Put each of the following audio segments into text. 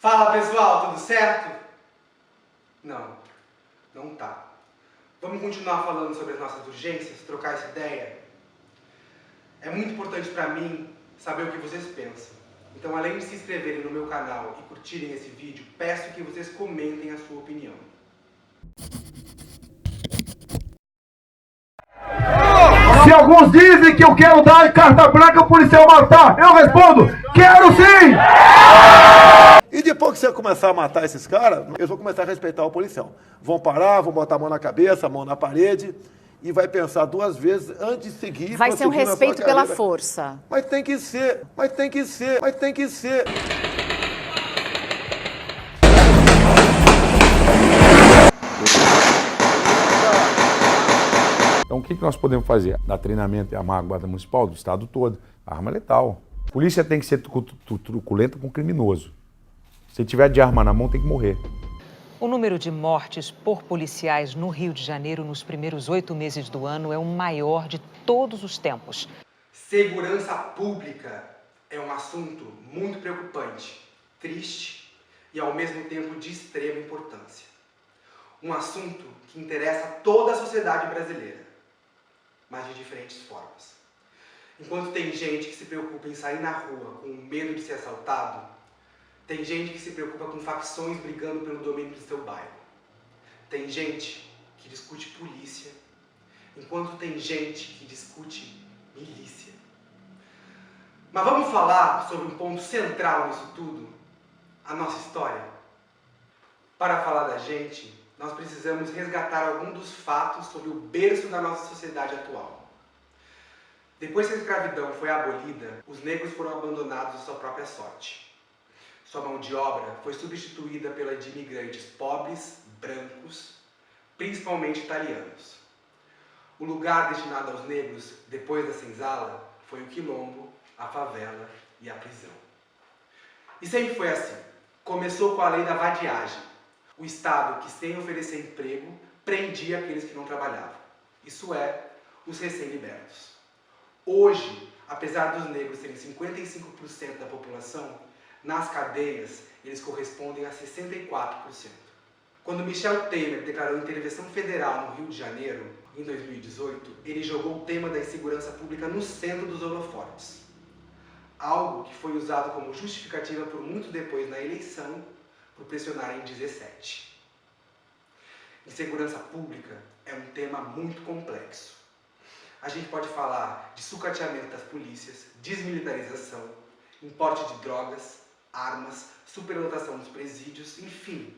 Fala pessoal, tudo certo? Não, não tá. Vamos continuar falando sobre as nossas urgências, trocar essa ideia? É muito importante pra mim saber o que vocês pensam. Então, além de se inscreverem no meu canal e curtirem esse vídeo, peço que vocês comentem a sua opinião. Se alguns dizem que eu quero dar carta branca ao policial matar, eu respondo, quero sim! E depois que você começar a matar esses caras, eles vão começar a respeitar o policial. Vão parar, vão botar a mão na cabeça, a mão na parede e vai pensar duas vezes antes de seguir. Vai ser um respeito pela força. Mas tem que ser, mas tem que ser, mas tem que ser. Então, o que nós podemos fazer? Dar treinamento e armar a Guarda Municipal do estado todo. Arma letal. A polícia tem que ser truculenta com o criminoso. Se tiver de arma na mão, tem que morrer. O número de mortes por policiais no Rio de Janeiro nos primeiros 8 meses do ano é o maior de todos os tempos. Segurança pública é um assunto muito preocupante, triste e ao mesmo tempo de extrema importância. Um assunto que interessa toda a sociedade brasileira, mas de diferentes formas. Enquanto tem gente que se preocupa em sair na rua com medo de ser assaltado, tem gente que se preocupa com facções brigando pelo domínio do seu bairro. Tem gente que discute polícia, enquanto tem gente que discute milícia. Mas vamos falar sobre um ponto central nisso tudo, a nossa história. Para falar da gente, nós precisamos resgatar alguns dos fatos sobre o berço da nossa sociedade atual. Depois que a escravidão foi abolida, os negros foram abandonados à sua própria sorte. Sua mão de obra foi substituída pela de imigrantes pobres, brancos, principalmente italianos. O lugar destinado aos negros, depois da senzala, foi o quilombo, a favela e a prisão. E sempre foi assim. Começou com a lei da vadiagem. O Estado que, sem oferecer emprego, prendia aqueles que não trabalhavam. Isso é, os recém-libertos. Hoje, apesar dos negros serem 55% da população, nas cadeias eles correspondem a 64%. Quando Michel Temer declarou intervenção federal no Rio de Janeiro, em 2018, ele jogou o tema da insegurança pública no centro dos holofotes. Algo que foi usado como justificativa por muito depois na eleição, por pressionar em 17. Insegurança pública é um tema muito complexo. A gente pode falar de sucateamento das polícias, desmilitarização, importe de drogas, armas, superlotação dos presídios, enfim,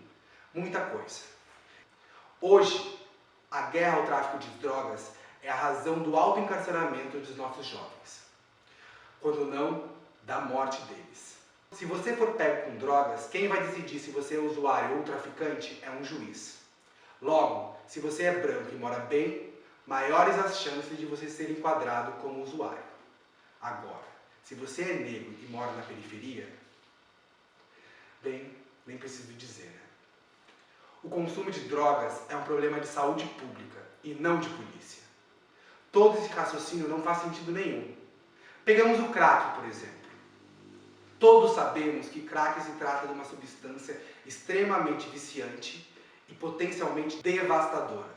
muita coisa. Hoje, a guerra ao tráfico de drogas é a razão do autoencarceramento dos nossos jovens. Quando não, da morte deles. Se você for pego com drogas, quem vai decidir se você é usuário ou traficante é um juiz. Logo, se você é branco e mora bem, maiores as chances de você ser enquadrado como usuário. Agora, se você é negro e mora na periferia, bem, nem preciso dizer, né? O consumo de drogas é um problema de saúde pública e não de polícia. Todo esse raciocínio não faz sentido nenhum. Pegamos o crack, por exemplo. Todos sabemos que crack se trata de uma substância extremamente viciante e potencialmente devastadora.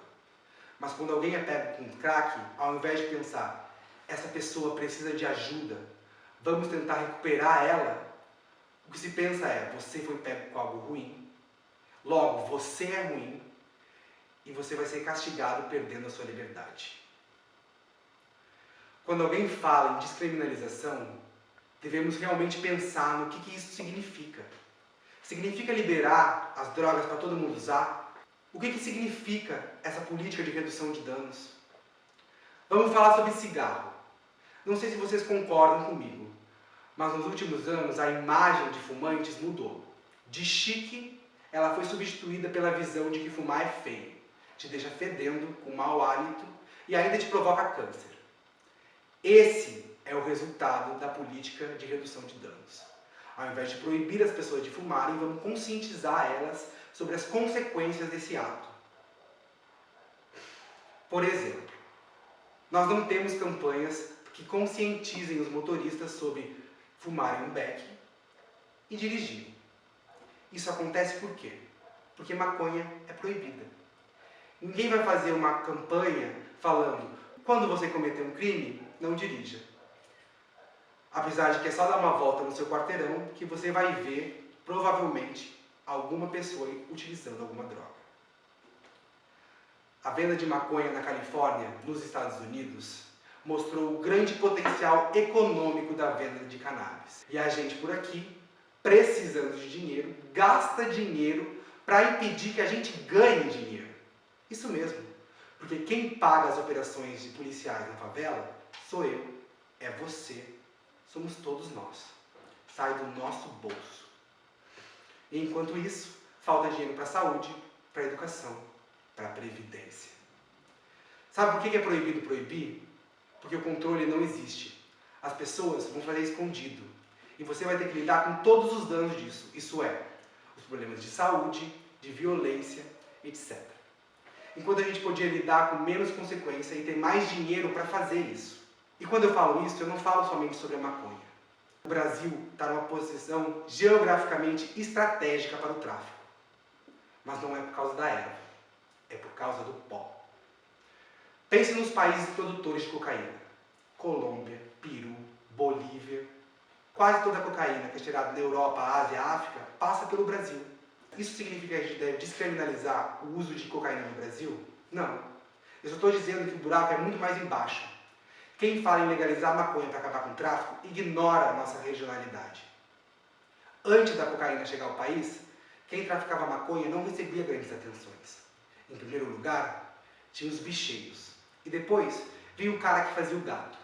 Mas quando alguém é pego com crack, ao invés de pensar, essa pessoa precisa de ajuda, vamos tentar recuperar ela, o que se pensa é, você foi pego com algo ruim, logo você é ruim e você vai ser castigado perdendo a sua liberdade. Quando alguém fala em descriminalização, devemos realmente pensar no que isso significa. Significa liberar as drogas para todo mundo usar? O que significa essa política de redução de danos? Vamos falar sobre cigarro. Não sei se vocês concordam comigo, mas nos últimos anos a imagem de fumantes mudou. De chique, ela foi substituída pela visão de que fumar é feio, te deixa fedendo, com mau hálito e ainda te provoca câncer. Esse é o resultado da política de redução de danos. Ao invés de proibir as pessoas de fumarem, vamos conscientizar elas sobre as consequências desse ato. Por exemplo, nós não temos campanhas que conscientizem os motoristas sobre fumarem um beck e dirigirem. Isso acontece por quê? Porque maconha é proibida. Ninguém vai fazer uma campanha falando: quando você cometer um crime, não dirija. Apesar de que é só dar uma volta no seu quarteirão que você vai ver, provavelmente, alguma pessoa utilizando alguma droga. A venda de maconha na Califórnia, nos Estados Unidos, mostrou o grande potencial econômico da venda de cannabis. E a gente por aqui, precisando de dinheiro, gasta dinheiro para impedir que a gente ganhe dinheiro. Isso mesmo, porque quem paga as operações de policiais na favela sou eu, é você, somos todos nós. Sai do nosso bolso. E enquanto isso, falta dinheiro para a saúde, para a educação, para a previdência. Sabe por que é proibido proibir? Porque o controle não existe. As pessoas vão fazer escondido. E você vai ter que lidar com todos os danos disso. Isso é, os problemas de saúde, de violência, etc. Enquanto a gente podia lidar com menos consequência e ter mais dinheiro para fazer isso. E quando eu falo isso, eu não falo somente sobre a maconha. O Brasil está numa posição geograficamente estratégica para o tráfico. Mas não é por causa da erva, é por causa do pó. Pense nos países produtores de cocaína. Colômbia, Peru, Bolívia. Quase toda a cocaína que é tirada da Europa, Ásia, África, passa pelo Brasil. Isso significa que a gente deve descriminalizar o uso de cocaína no Brasil? Não. Eu só estou dizendo que o buraco é muito mais embaixo. Quem fala em legalizar a maconha para acabar com o tráfico ignora a nossa regionalidade. Antes da cocaína chegar ao país, quem traficava maconha não recebia grandes atenções. Em primeiro lugar, tinha os bicheiros. E depois, vinha o cara que fazia o gato.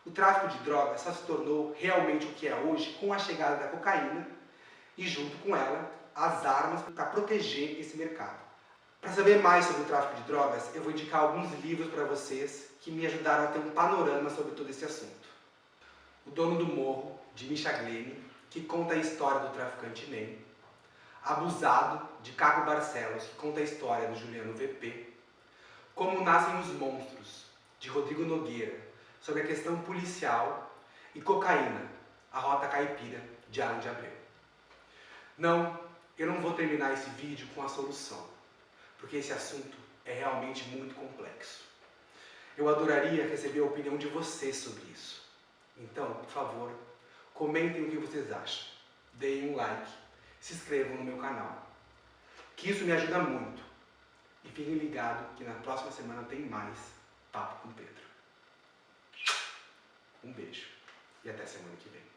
O tráfico de drogas só se tornou realmente o que é hoje com a chegada da cocaína e, junto com ela, as armas para proteger esse mercado. Para saber mais sobre o tráfico de drogas, eu vou indicar alguns livros para vocês que me ajudaram a ter um panorama sobre todo esse assunto. O Dono do Morro, de Misha Glenny, que conta a história do traficante Ney. Abusado, de Caco Barcelos, que conta a história do Juliano VP. Como Nascem os Monstros, de Rodrigo Nogueira, sobre a questão policial. E Cocaína, a Rota Caipira, de Alan de Abreu. Não, eu não vou terminar esse vídeo com a solução, porque esse assunto é realmente muito complexo. Eu adoraria receber a opinião de vocês sobre isso. Então, por favor, comentem o que vocês acham. Deem um like, se inscrevam no meu canal, que isso me ajuda muito. E fiquem ligados que na próxima semana tem mais Papo com Pedro. Um beijo e até semana que vem.